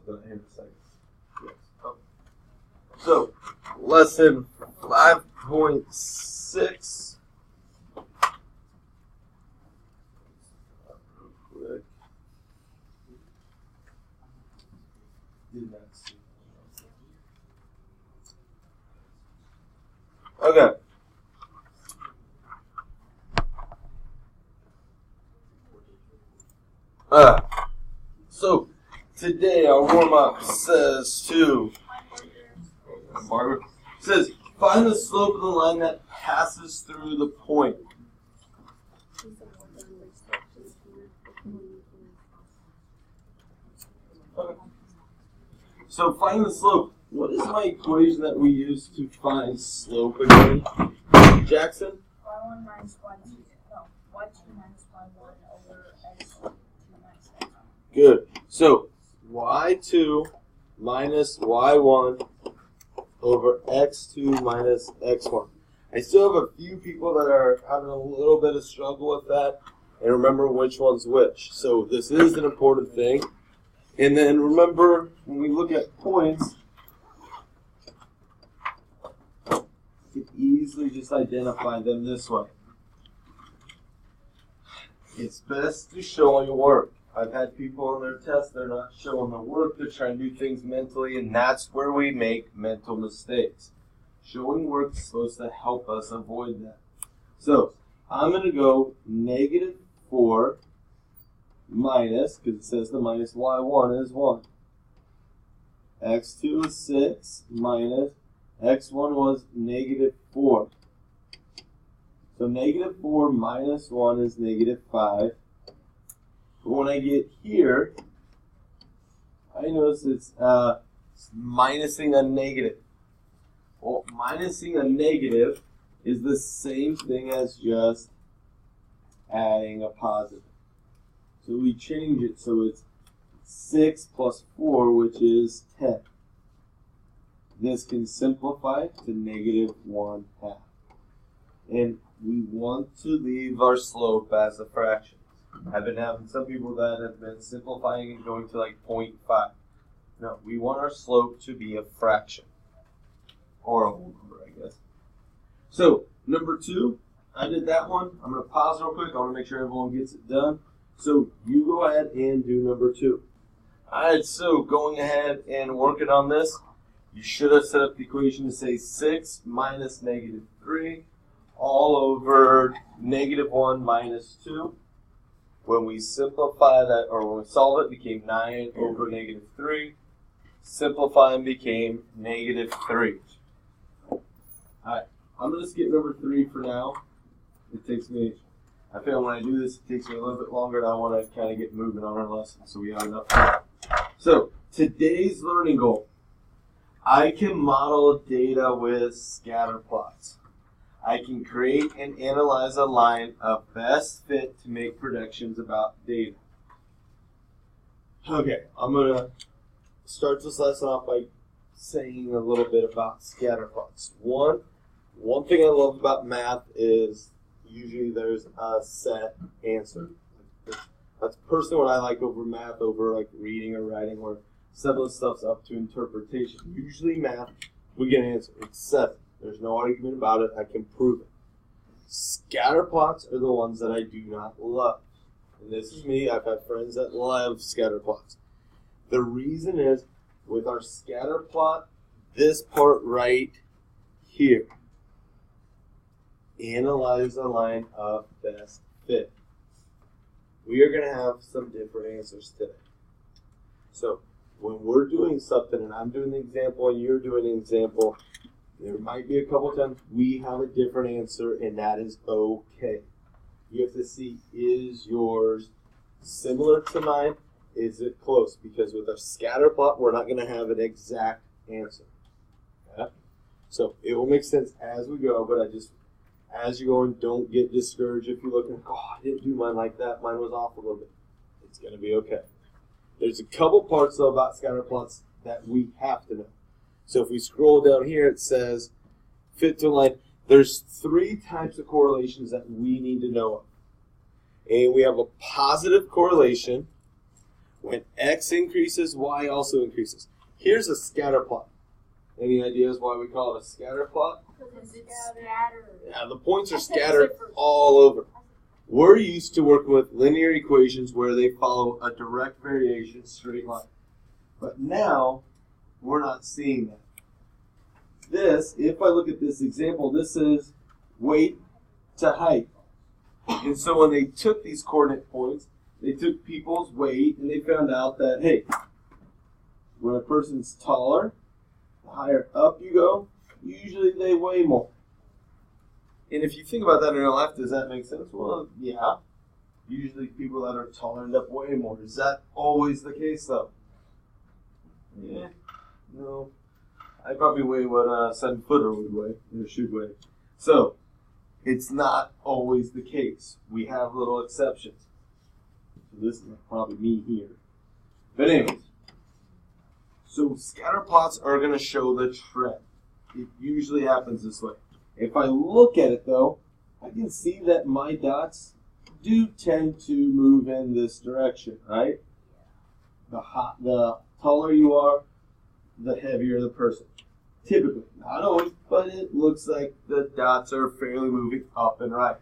something here in a second. Yes. Oh. So, lesson 5.6. Okay. So today our warm-up says find the slope of the line that passes through the point. Okay. So find the slope. What is my equation that we use to find slope again? Jackson? y1 minus y2. No, y2 minus y1 over x2 minus x1. Good. So y2 minus y1 over x2 minus x1. I still have a few people that are having a little bit of struggle with that, and remember which one's which. So this is an important thing. And then remember, when we look at points, you can easily just identify them this way. It's best to show your work. I've had people on their tests, they're not showing their work, they're trying to do things mentally, and that's where we make mental mistakes. Showing work is supposed to help us avoid that. So, I'm going to go -4 minus, because it says the minus y1 is 1. x2 is 6 minus x1 was -4. So -4 minus 1 is -5. But when I get here, I notice it's minusing a negative. Well, minusing a negative is the same thing as just adding a positive. So we change it so it's 6 plus 4, which is 10. This can simplify to -1/2. And we want to leave our slope as a fraction. I've been having some people that have been simplifying and going to like 0.5. No, we want our slope to be a fraction. Or a whole number, I guess. So, number 2, I did that one. I'm going to pause real quick. I want to make sure everyone gets it done. So, you go ahead and do number 2. Alright, so going ahead and working on this, you should have set up the equation to say 6 minus -3 all over -1 minus 2. When we simplify that, or when we solve it, it became 9 over -3. Simplifying became -3. Alright, I'm going to skip number 3 for now. I feel when I do this, it takes me a little bit longer, and I want to kind of get moving on our lesson so we have enough time. So, today's learning goal. I can model data with scatter plots. I can create and analyze a line of best fit to make predictions about data. Okay, I'm going to start this lesson off by saying a little bit about scatter plots. One thing I love about math is usually there's a set answer. That's personally what I like over math, over like reading or writing, where some of the stuff's up to interpretation. Usually math, we get an answer. It's 7. There's no argument about it. I can prove it. Scatter plots are the ones that I do not love. And this is me. I've had friends that love scatter plots. The reason is, with our scatter plot, this part right here, analyze a line of best fit. We are going to have some different answers today. So, when we're doing something, and I'm doing the example, and you're doing an example, there might be a couple times we have a different answer, and that is okay. You have to see, is yours similar to mine? Is it close? Because with our scatter plot, we're not going to have an exact answer. Okay? So it will make sense as we go, but as you're going, don't get discouraged if you look and go, I didn't do mine like that. Mine was off a little bit. It's going to be okay. There's a couple parts, though, about scatter plots that we have to know. So if we scroll down here, it says fit to a line. There's 3 types of correlations that we need to know of. And we have a positive correlation, When x increases, y also increases. Here's a scatter plot. Any ideas why we call it a scatter plot? Because it's scattered. Yeah, the points are scattered all over. We're used to working with linear equations where they follow a direct variation straight line. But now, we're not seeing that. This, if I look at this example, this is weight to height. And so when they took these coordinate points, they took people's weight and they found out that, hey, when a person's taller, the higher up you go, usually they weigh more. And if you think about that in real life, does that make sense? Well, yeah. Usually people that are taller end up weighing more. Is that always the case, though? Yeah. No. I probably weigh what a 7-footer would weigh, or should weigh. So, it's not always the case. We have little exceptions. So this is probably me here. But anyways, so scatter plots are going to show the trend. It usually happens this way. If I look at it though, I can see that my dots do tend to move in this direction, right? The taller you are, the heavier the person. Typically, not always, but it looks like the dots are fairly moving up and right.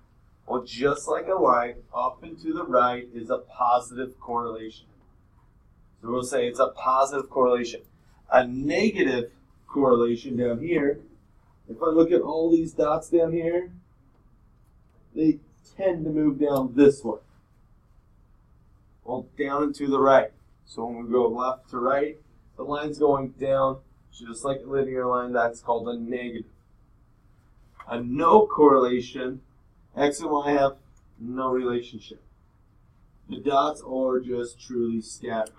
Well, just like a line, up and to the right is a positive correlation. So we'll say it's a positive correlation. A negative correlation down here, if I look at all these dots down here, they tend to move down this way. Well, down and to the right. So when we go left to right, the line's going down, just like a linear line. That's called a negative. A no correlation, x and y have no relationship. The dots are just truly scattered.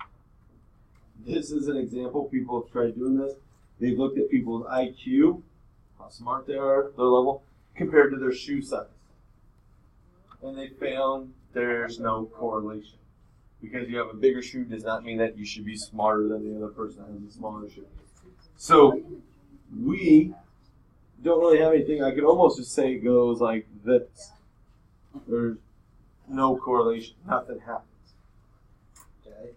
This is an example. People have tried doing this. They've looked at people's IQ, how smart they are, their level, compared to their shoe size. And they found there's no correlation. Because you have a bigger shoe does not mean that you should be smarter than the other person that has a smaller shoe. So we don't really have anything. I could almost just say it goes like this. There's no correlation. Nothing happens. Okay.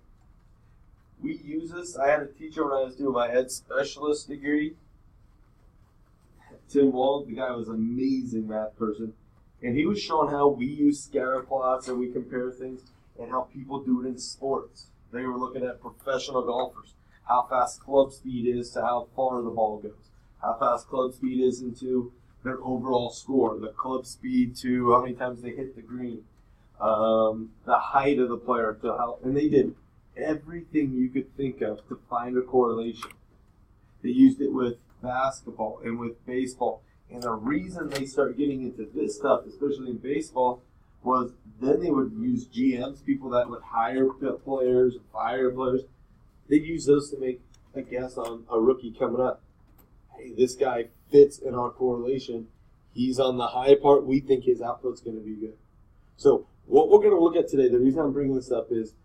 We use this. I had a teacher when I was doing my ed specialist degree. Tim Wald, the guy was an amazing math person. And he was showing how we use scatter plots and we compare things and how people do it in sports. They were looking at professional golfers, how fast club speed is to how far the ball goes, how fast club speed is into their overall score, the club speed to how many times they hit the green, the height of the player, to how, and they did everything you could think of to find a correlation. They used it with basketball and with baseball. And the reason they started getting into this stuff, especially in baseball, was then they would use GMs, people that would hire players, fire players. They'd use those to make a guess on a rookie coming up. Hey, this guy fits in our correlation. He's on the high part. We think his output's going to be good. So what we're going to look at today, the reason I'm bringing this up is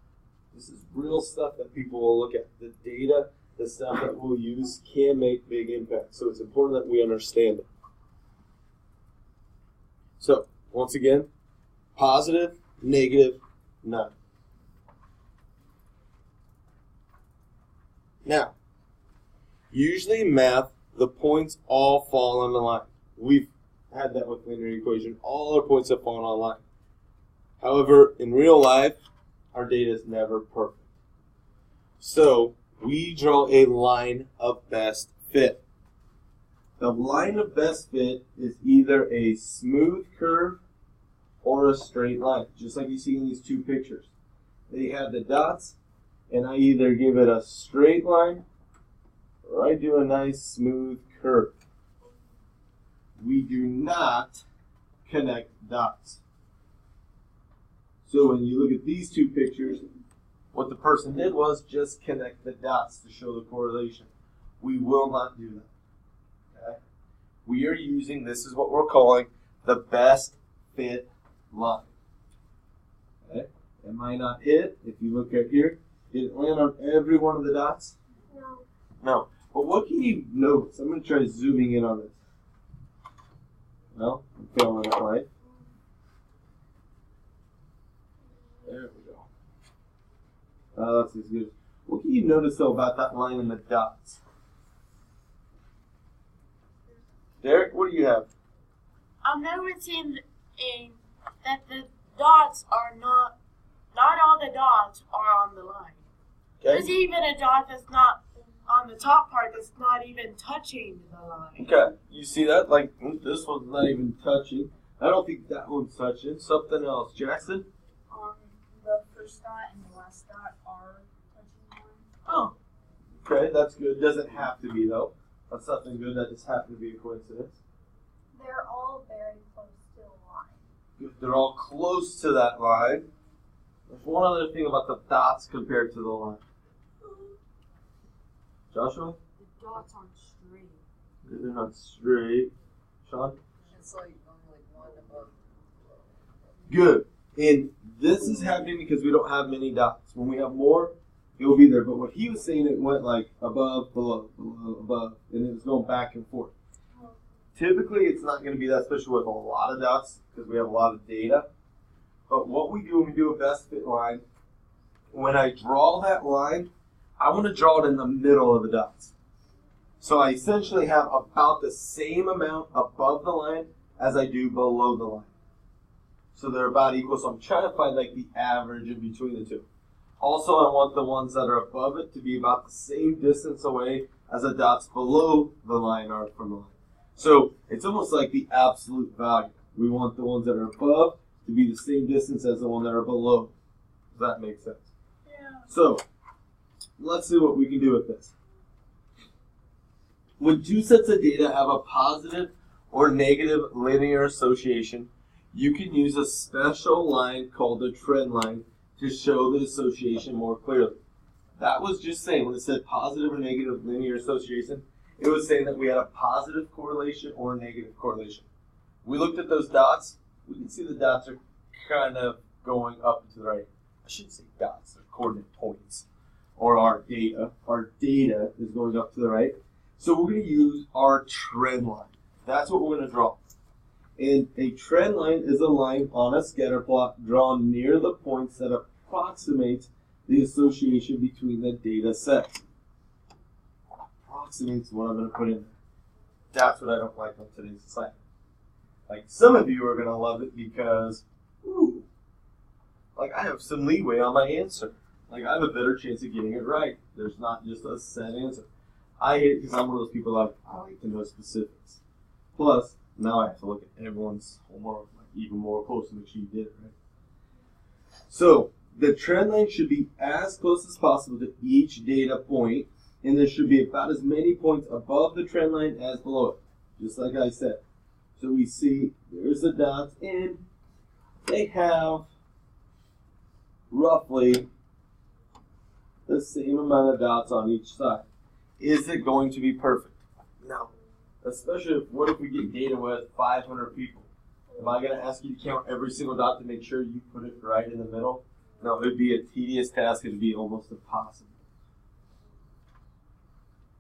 this is real stuff that people will look at. The data, the stuff that we'll use can make big impacts. So it's important that we understand it. So, once again, positive, negative, none. Now, usually in math, the points all fall on the line. We've had that with linear equation. All our points have fallen on line. However, in real life, our data is never perfect. So, we draw a line of best fit. The line of best fit is either a smooth curve or a straight line, just like you see in these two pictures. They have the dots, and I either give it a straight line or I do a nice smooth curve. We do not connect dots. So when you look at these two pictures, what the person did was just connect the dots to show the correlation. We will not do that. Okay? We are using, this is what we're calling the best fit line. Okay? It might not hit. If you look at here, did it land on every one of the dots? No. No. But what can you notice? I'm going to try zooming in on this. Well, I'm failing at light. There we go. That's as good. What can you notice though about that line and the dots? Derek, what do you have? I'm noticing that the dots are not all the dots are on the line. Okay. There's even a dot that's not on the top part that's not even touching the line. Okay. You see that? Like this one's not even touching. I don't think that one's touching. Something else. Jackson? The first dot and the last dot are touching one. Oh. Okay, that's good. Doesn't have to be though. That's something good. That just happened to be a coincidence. They're all very close to the line. They're all close to that line. There's one other thing about the dots compared to the line. Joshua? The dots aren't straight. They're not straight. Sean? It's like only like one above. Good. And this is happening because we don't have many dots. When we have more, it will be there. But what he was saying, it went like above, below, below, above, and it was going back and forth. Typically, it's not going to be that special with a lot of dots because we have a lot of data. But what we do when we do a best fit line, when I draw that line, I want to draw it in the middle of the dots. So I essentially have about the same amount above the line as I do below the line. So they're about equal. So I'm trying to find like the average in between the two. Also, I want the ones that are above it to be about the same distance away as the dots below the line are from the line. So it's almost like the absolute value. We want the ones that are above to be the same distance as the ones that are below. Does that make sense? Yeah. So let's see what we can do with this. When two sets of data have a positive or negative linear association, you can use a special line called a trend line to show the association more clearly. That was just saying when it said positive or negative linear association, it was saying that we had a positive correlation or a negative correlation. We looked at those dots. We can see the dots are kind of going up to the right. I shouldn't say dots, they're coordinate points. Or our data. Our data is going up to the right. So we're going to use our trend line. That's what we're going to draw. And a trend line is a line on a scatter plot drawn near the points that approximates the association between the data sets. Approximates what I'm going to put in there. That's what I don't like on today's assignment. Like some of you are going to love it because, ooh, like I have some leeway on my answer. Like I have a better chance of getting it right. There's not just a set answer. I hate it because I'm one of those people that I like to know specifics. Plus, now I have to look at everyone's homework like even more close to make sure you did it right. So the trend line should be as close as possible to each data point, and there should be about as many points above the trend line as below it, just like I said. So we see there's the dots, and they have roughly the same amount of dots on each side. Is it going to be perfect? No. Especially what if we get data with 500 people? Am I going to ask you to count every single dot to make sure you put it right in the middle? No, it would be a tedious task. It would be almost impossible.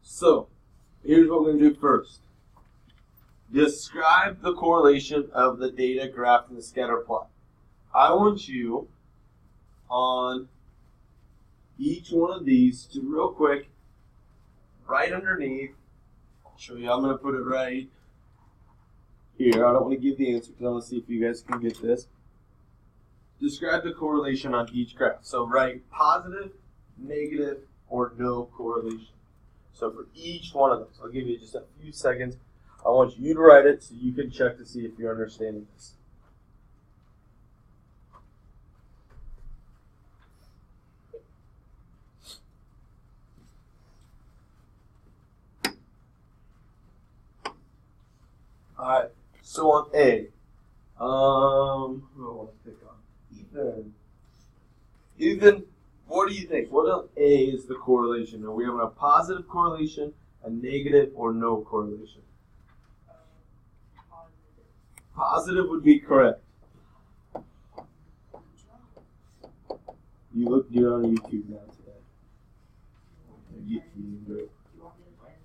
So, here's what we're going to do first. Describe the correlation of the data graph in the scatter plot. I want you on each one of these to real quick, right underneath, I'll show you, I'm going to put it right here. I don't want to give the answer because I want to see if you guys can get this. Describe the correlation on each graph. So write positive, negative, or no correlation. So for each one of those, I'll give you just a few seconds. I want you to write it so you can check to see if you're understanding this. Alright, so on A, who do I want to pick on? Ethan, what do you think? What on A is the correlation? Are we having a positive correlation, a negative, or no correlation? Positive would be correct. You look good on YouTube now today.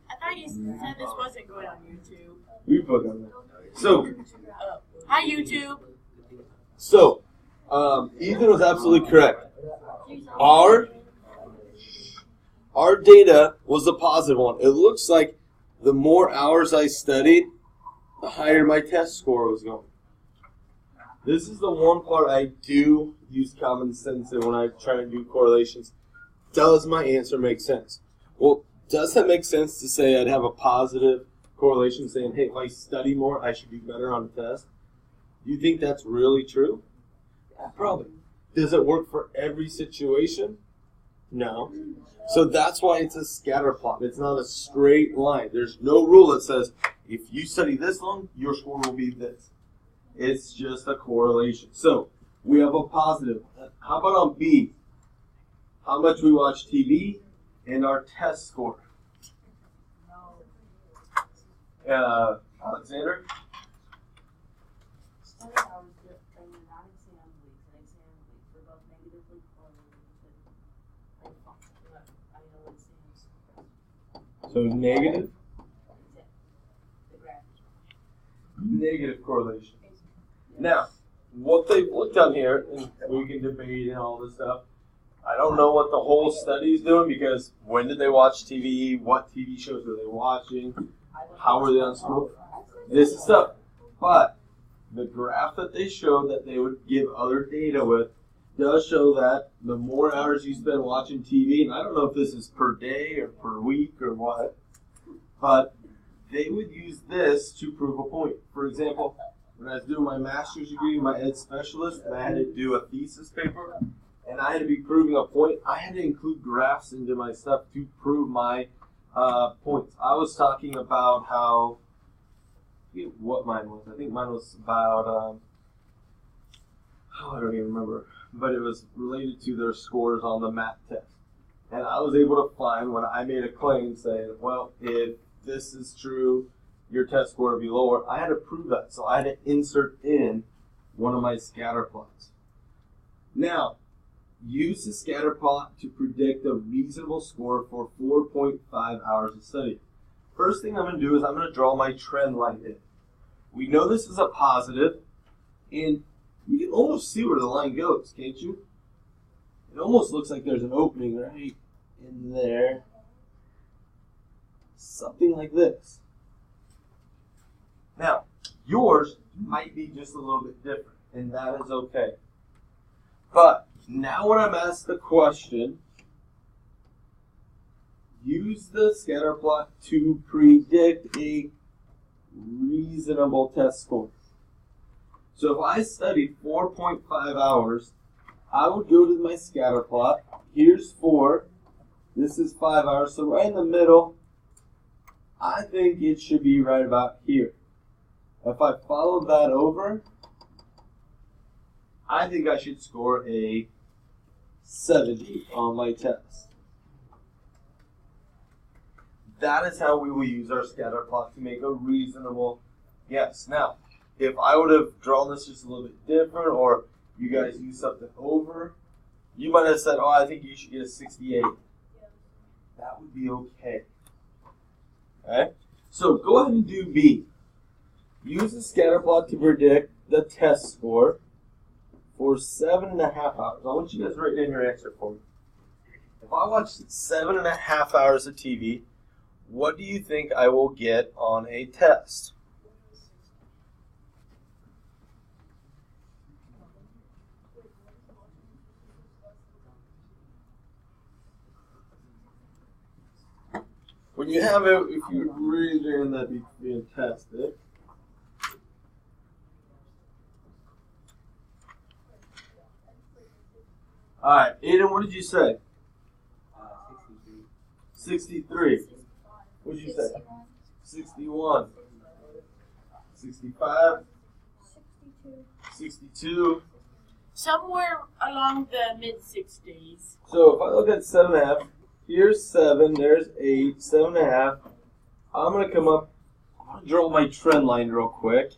I thought you said this wasn't going on YouTube. We put on that. So, Hi, YouTube. So, Ethan was absolutely correct. Our our data was the positive one. It looks like the more hours I studied, the higher my test score was going. This is the one part I do use common sense in when I try to do correlations. Does my answer make sense? Well, does that make sense to say I'd have a positive correlation saying, hey, if I study more, I should do better on the test? Do you think that's really true? Yeah, probably. Does it work for every situation? No. So that's why it's a scatter plot. It's not a straight line. There's no rule that says, if you study this long, your score will be this. It's just a correlation. So we have a positive. How about on B? How much we watch TV and our test score. Alexander? Study hours during the non-exam weeks and exam weeks were both negatively correlated with So negative? the graph. Negative correlation. Now, what they've looked on here, and we can debate and all this stuff, I don't know what the whole study is doing because when did they watch TV? What TV shows were they watching? How were they on school? This is stuff. But the graph that they showed that they would give other data with does show that the more hours you spend watching TV, and I don't know if this is per day or per week or what, but they would use this to prove a point. For example, when I was doing my master's degree, my ed specialist, and I had to do a thesis paper, and I had to be proving a point, I had to include graphs into my stuff to prove my points. I was talking about how, I forget what mine was. I think mine was about, I don't even remember, but it was related to their scores on the math test. And I was able to find when I made a claim saying, well, if this is true, your test score will be lower. I had to prove that, so I had to insert in one of my scatter plots. Now, use the scatter plot to predict a reasonable score for 4.5 hours of study. First thing I'm going to do is I'm going to draw my trend line in. We know this is a positive, and you can almost see where the line goes, can't you? It almost looks like there's an opening right in there. Something like this. Now, yours might be just a little bit different, and that is okay. But now when I'm asked the question, use the scatter plot to predict a reasonable test score. So if I studied 4.5 hours, I would go to my scatter plot. Here's 4. This is 5 hours. So right in the middle, I think it should be right about here. If I follow that over, I think I should score a 70 on my test. That is how we will use our scatter plot to make a reasonable guess. Now, if I would have drawn this just a little bit different, or you guys use something over, you might have said, oh, I think you should get a 68. That would be okay. Okay? So go ahead and do B. Use the scatter plot to predict the test score for 7.5 hours. I want you guys to write in your answer for me. If I watch 7.5 hours of TV, what do you think I will get on a test? When you have it, if you really doing that, be fantastic. All right, Aiden, what did you say? 63. What did you say? 61. 65. 62. Somewhere along the mid-60s. So if I look at 7.5, here's 7, there's 8, 7.5. I'm going to come up, I'm going to draw my trend line real quick.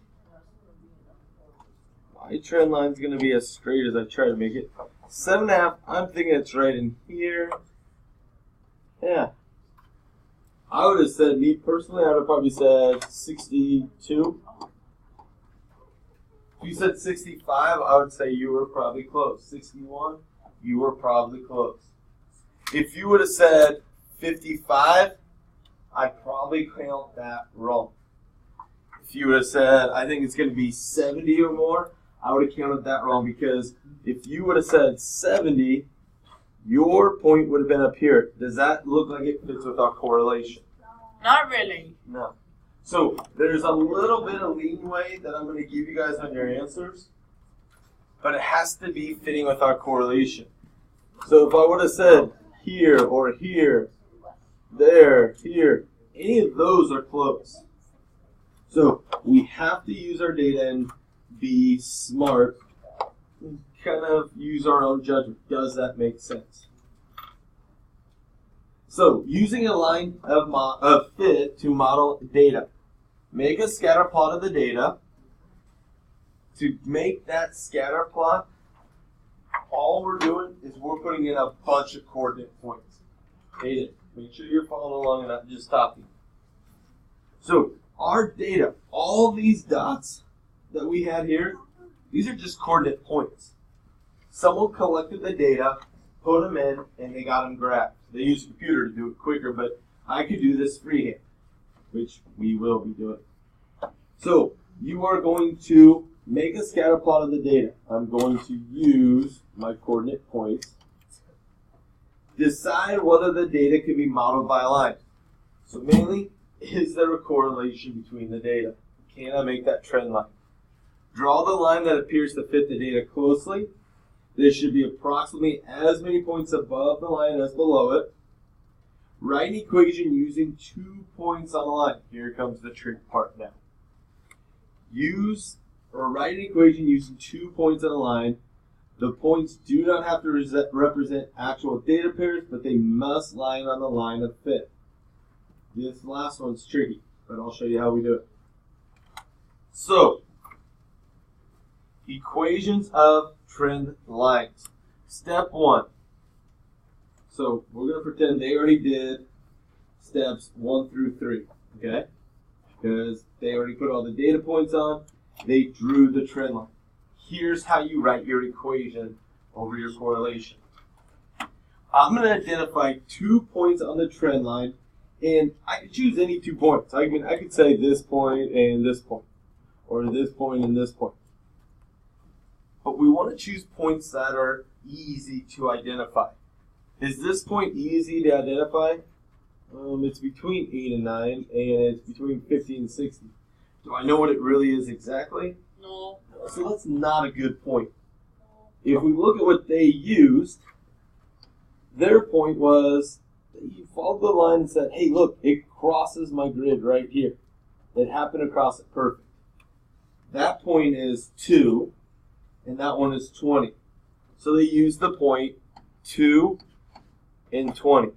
My trend line is going to be as straight as I try to make it. 7.5, I'm thinking it's right in here. Yeah. I would have said, me personally, I would have probably said 62. If you said 65, I would say you were probably close. 61, you were probably close. If you would have said 55, I probably count that wrong. If you would have said, I think it's going to be 70 or more, I would have counted that wrong, because if you would have said 70, your point would have been up here. Does that look like it fits with our correlation? Not really. No. So there's a little bit of leeway that I'm going to give you guys on your answers, but it has to be fitting with our correlation. So if I would have said here or here, there, here, any of those are close. So we have to use our data and be smart, and kind of use our own judgment. Does that make sense? So using a line of fit to model data. Make a scatter plot of the data. To make that scatter plot, all we're doing is we're putting in a bunch of coordinate points. Make sure you're following along and not just stopping. So our data, all these dots that we had here, these are just coordinate points. Someone collected the data, put them in, and they got them graphed. They used a computer to do it quicker, but I could do this freehand, which we will be doing. So you are going to make a scatter plot of the data. I'm going to use my coordinate points. Decide whether the data can be modeled by a line. So mainly, is there a correlation between the data? Can I make that trend line? Draw the line that appears to fit the data closely. There should be approximately as many points above the line as below it. Write an equation using 2 points on the line. Here comes the trick part now. Write an equation using 2 points on a line. The points do not have to represent actual data pairs, but they must lie on the line of fit. This last one's tricky, but I'll show you how we do it. So, equations of trend lines. Step 1. So, we're going to pretend they already did steps 1 through 3, okay? Because they already put all the data points on. They drew the trend line. Here's how you write your equation over your correlation. I'm going to identify 2 points on the trend line, and I could choose any 2 points. I could say this point and this point, or this point and this point. But we want to choose points that are easy to identify. Is this point easy to identify? It's between 8 and 9, and it's between 50 and 60. Do I know what it really is exactly? No. So that's not a good point. If we look at what they used, their point was that you followed the line and said, hey, look, it crosses my grid right here. It happened to cross it perfect. That point is 2, and that one is 20. So they used the point 2 and 20.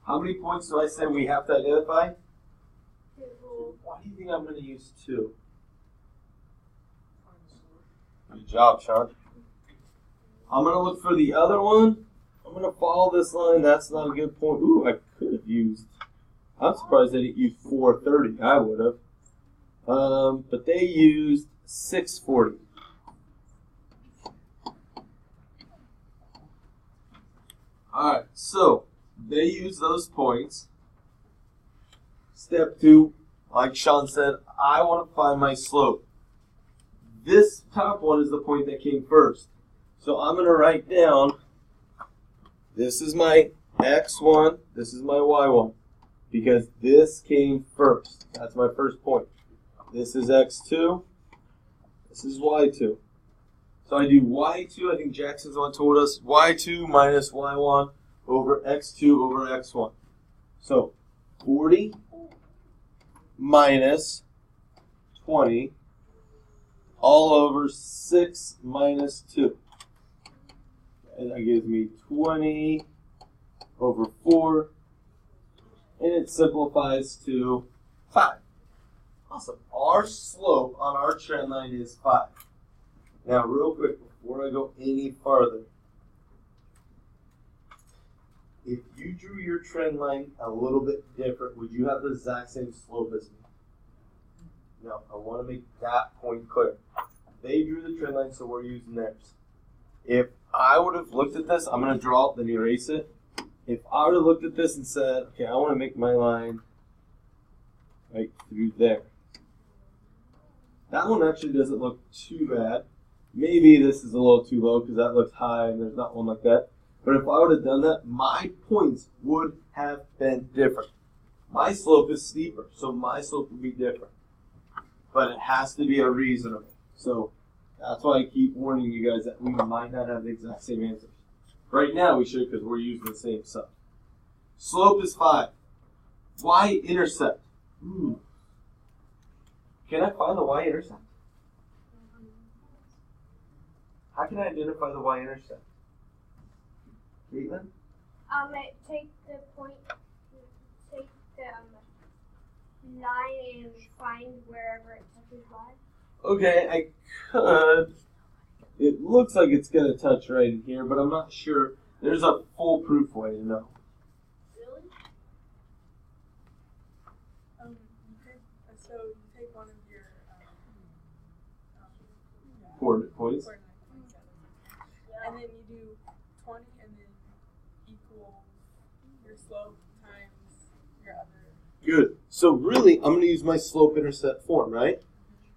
How many points do I say we have to identify? 2. Why do you think I'm going to use 2? Good job, Sean. I'm going to look for the other one. I'm going to follow this line. That's not a good point. Ooh, I could have used. I'm surprised they didn't use 430. I would have. But they used 640. Alright, so they use those points. Step 2, like Sean said, I want to find my slope. This top one is the point that came first. So I'm going to write down, this is my x1, this is my y1, because this came first. That's my first point. This is x2, this is y2. So I do y2, I think Jackson's the one told us, y2 minus y1 over x2 over x1. So 40 minus 20 all over 6 minus 2. And that gives me 20 over 4. And it simplifies to 5. Awesome. Our slope on our trend line is 5. Now, real quick, before I go any farther, if you drew your trend line a little bit different, would you have the exact same slope as me? No, I want to make that point clear. They drew the trend line, so we're using theirs. If I would have looked at this, I'm going to draw it, then erase it. if I would have looked at this and said, okay, I want to make my line right through there. That one actually doesn't look too bad. Maybe this is a little too low because that looks high and there's not one like that. But if I would have done that, my points would have been different. My slope is steeper, so my slope would be different. But it has to be a reasonable. So that's why I keep warning you guys that we might not have the exact same answers. Right now we should because we're using the same stuff. Slope is 5. Y-intercept. Can I find the y-intercept? How can I identify the y-intercept? Caitlin? Take the point, take the line and find wherever it touches y. Okay, I could. It looks like it's going to touch right in here, but I'm not sure. There's a foolproof way to know. Really? So you take one of your Coordinate points. coordinate points, and then you do 20, and then equal your slope times your other. Good. So really, I'm going to use my slope-intercept form, right?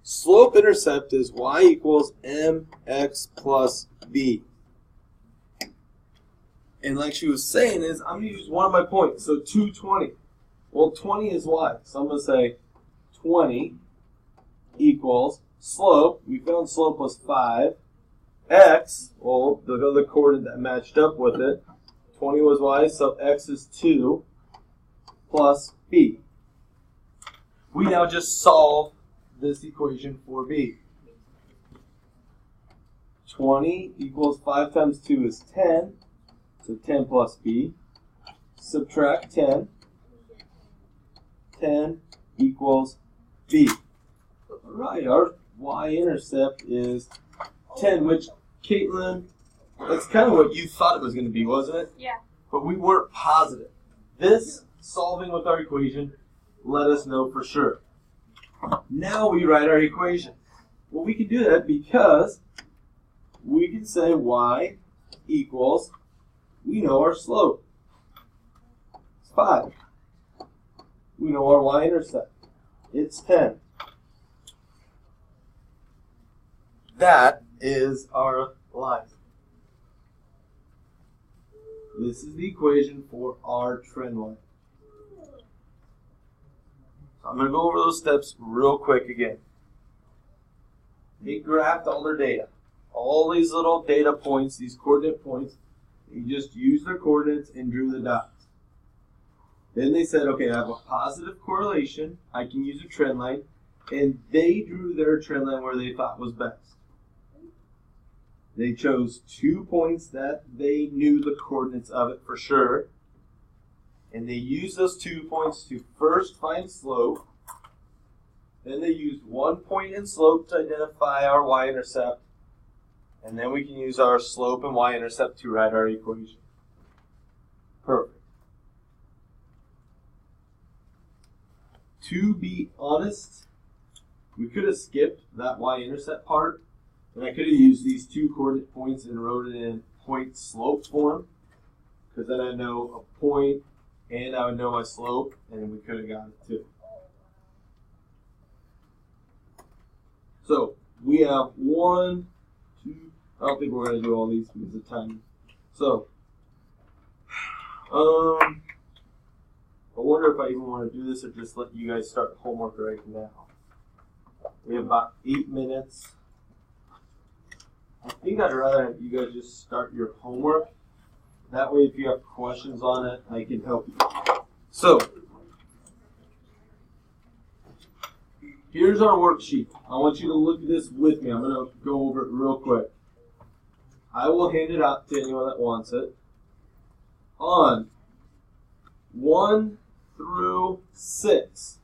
Slope-intercept is y equals mx plus b. And like she was saying is, I'm going to use one of my points, so 220. Well, 20 is y, so I'm going to say 20 equals slope. We found slope was 5. X, well, the other coordinate that matched up with it, 20 was y, so x is 2 plus b. We now just solve this equation for b. 20 equals 5 times 2 is 10, so 10 plus b. Subtract 10. 10 equals b. Right, our y-intercept is 10, which, Caitlin, that's kind of what you thought it was going to be, wasn't it? Yeah. But we weren't positive. This, solving with our equation, let us know for sure. Now we write our equation. Well, we can do that because we can say y equals, we know our slope. It's 5. We know our y-intercept. It's 10. That is our line. This is the equation for our trend line. So I'm going to go over those steps real quick again. They graphed all their data. All these little data points, these coordinate points, you just used their coordinates and drew the dots. Then they said, okay, I have a positive correlation. I can use a trend line. And they drew their trend line where they thought was best. They chose 2 points that they knew the coordinates of it for sure. And they used those 2 points to first find slope. Then they used 1 point in slope to identify our y-intercept. And then we can use our slope and y-intercept to write our equation. Perfect. To be honest, we could have skipped that y-intercept part. And I could have used these 2 coordinate points and wrote it in point slope form. Because then I know a point and I would know my slope, and we could have gotten it too. So we have 1, 2, I don't think we're going to do all these because of time. So, I wonder if I even want to do this or just let you guys start homework right now. We have about 8 minutes. I think I'd rather have you guys just start your homework. That way if you have questions on it, I can help you. So, here's our worksheet. I want you to look at this with me. I'm going to go over it real quick. I will hand it out to anyone that wants it. On 1 through 6,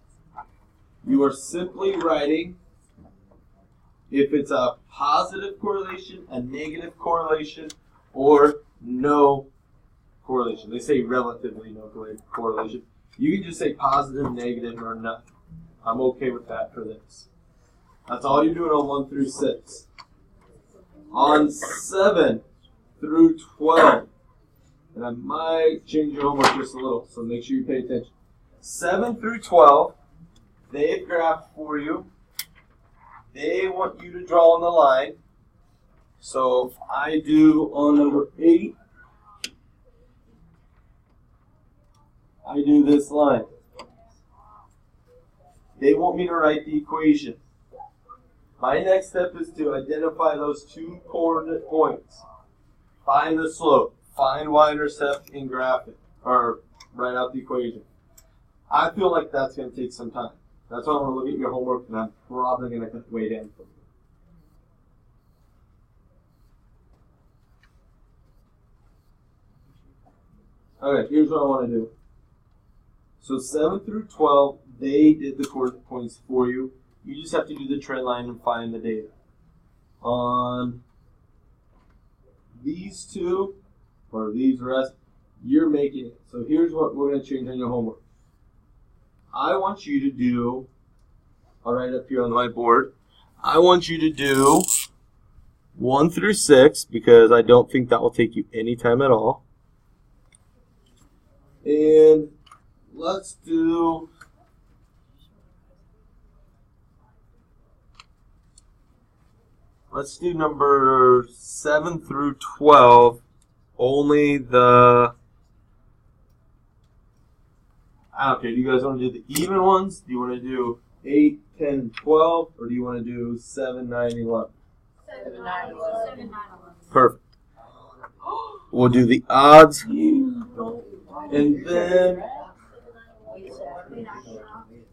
you are simply writing if it's a positive correlation, a negative correlation, or no correlation. They say relatively no correlation. You can just say positive, negative, or none. I'm okay with that for this. That's all you're doing on 1 through 6. On 7 through 12, and I might change your homework just a little, so make sure you pay attention. 7 through 12, they've graphed for you. They want you to draw on the line. So if I do on number 8, I do this line. They want me to write the equation. My next step is to identify those 2 coordinate points. Find the slope, find y-intercept, and graph it, or write out the equation. I feel like that's going to take some time. That's why I want to look at your homework, and I'm probably going to cut way down for you. Okay, here's what I want to do. So 7 through 12, they did the coordinate points for you. You just have to do the trend line and find the data. On these 2, or these rest, you're making it. So here's what we're going to change on your homework. I want you to do, I'll write up here on my board, I want you to do 1 through 6, because I don't think that will take you any time at all. And let's do number 7 through 12, only the, I don't care, do you guys want to do the even ones? Do you want to do 8, 10, 12, or do you want to do 7, 9, 11? 7, 9, 11. Perfect. We'll do the odds. And then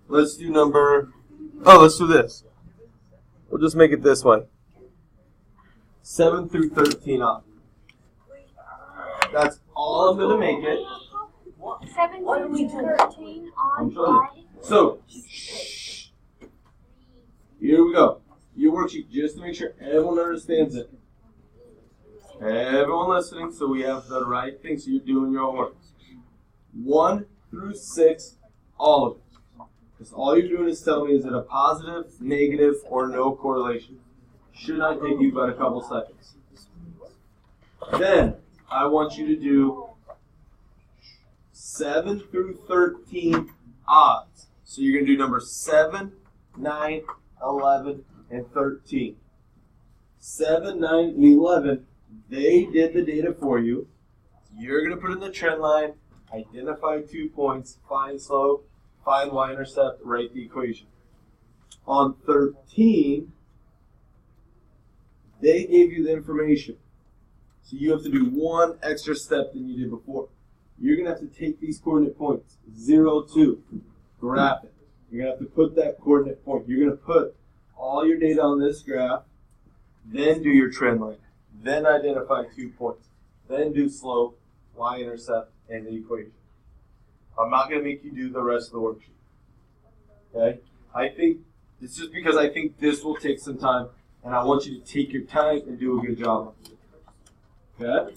let's do let's do this. We'll just make it this way. 7 through 13 off. That's all I'm going to make it. 7 through 13 I'm on showing you. So, here we go. Your worksheet, just to make sure everyone understands it. Everyone listening, so we have the right thing, so you're doing your homework. 1 through 6, all of it. Because all you're doing is telling me, is it a positive, negative, or no correlation? Should not take you but a couple seconds. Then, I want you to do 7 through 13 odds. So you're going to do number 7, 9, 11, and 13. 7, 9, and 11, they did the data for you. You're going to put in the trend line, identify 2 points, find slope, find y-intercept, write the equation. On 13, they gave you the information. So you have to do one extra step than you did before. You're going to have to take these coordinate points, 0, 2, graph it. You're going to have to put that coordinate point. You're going to put all your data on this graph, then do your trend line, then identify 2 points, then do slope, y-intercept, and the equation. I'm not going to make you do the rest of the worksheet. Okay? I think it's just because I think this will take some time, and I want you to take your time and do a good job. Okay?